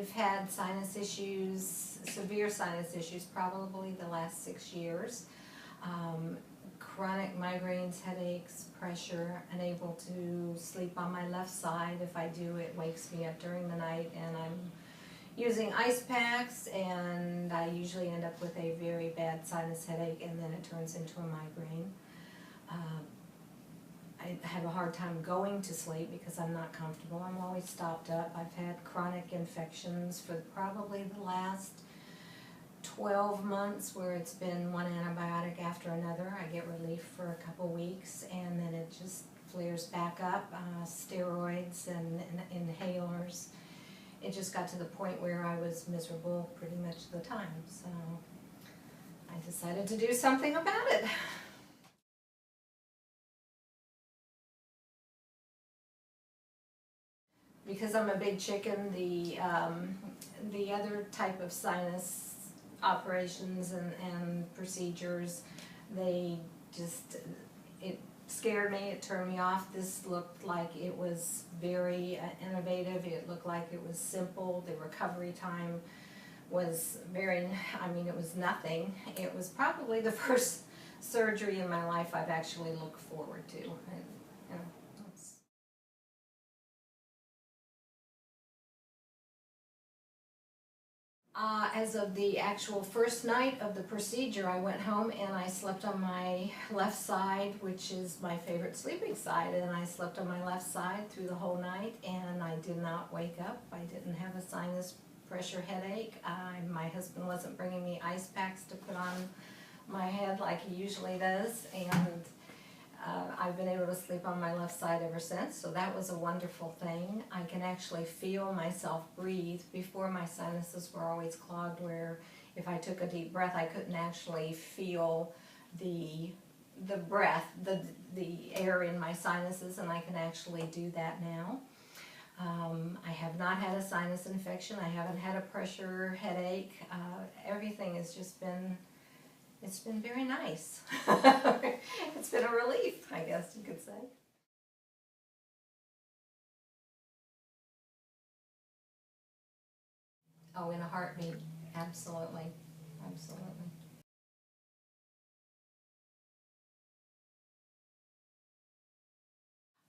I've had sinus issues, severe sinus issues, probably the last 6 years. Chronic migraines, headaches, pressure, unable to sleep on my left side. If I do, it wakes me up during the night, and I'm using ice packs, and I usually end up with a very bad sinus headache, and then it turns into a migraine. I have a hard time going to sleep because I'm not comfortable. I'm always stopped up. I've had chronic infections for probably the last 12 months where it's been one antibiotic after another. I get relief for a couple weeks, and then it just flares back up. Steroids and inhalers. It just got to the point where I was miserable pretty much the time. So I decided to do something about it. Because I'm a big chicken, the other type of sinus operations and procedures, it scared me, it turned me off. This looked like it was very innovative. It looked like it was simple. The recovery time was it was nothing. It was probably the first surgery in my life I've actually looked forward to. As of the actual first night of the procedure, I went home and I slept on my left side, which is my favorite sleeping side, and I slept on my left side through the whole night, and I did not wake up. I didn't have a sinus pressure headache. My husband wasn't bringing me ice packs to put on my head like he usually does, and I've been able to sleep on my left side ever since, so that was a wonderful thing. I can actually feel myself breathe. Before, my sinuses were always clogged, where if I took a deep breath, I couldn't actually feel the breath, the air in my sinuses, and I can actually do that now. I have not had a sinus infection. I haven't had a pressure headache. Everything has just been, it's been very nice. It's been a relief, I guess you could say. Oh, in a heartbeat, absolutely, absolutely.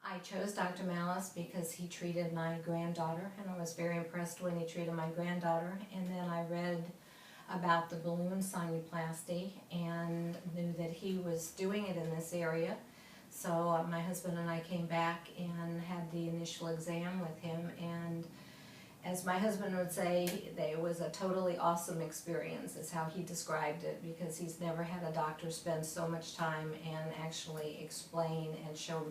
I chose Dr. Malice because he treated my granddaughter, and I was very impressed when he treated my granddaughter. And then I read about the balloon sinuplasty and knew that he was doing it in this area. So my husband and I came back and had the initial exam with him, and as my husband would say, it was a totally awesome experience, is how he described it, because he's never had a doctor spend so much time and actually explain and show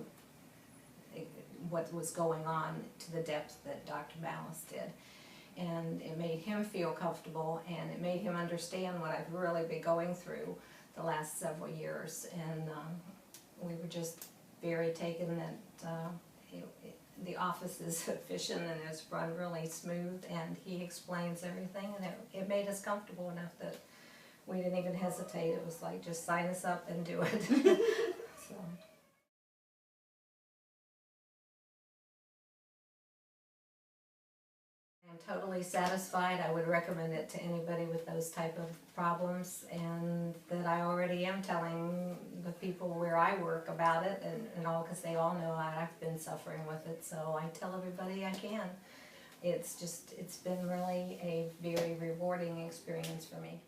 what was going on to the depth that Dr. Malice did. And it made him feel comfortable, and it made him understand what I've really been going through the last several years. And we were just very taken that the office is efficient and it's run really smooth, and he explains everything, and it made us comfortable enough that we didn't even hesitate. It was like, just sign us up and do it. So. I'm totally satisfied. I would recommend it to anybody with those type of problems, and that I already am telling the people where I work about it, and all, because they all know I've been suffering with it, so I tell everybody I can. It's been really a very rewarding experience for me.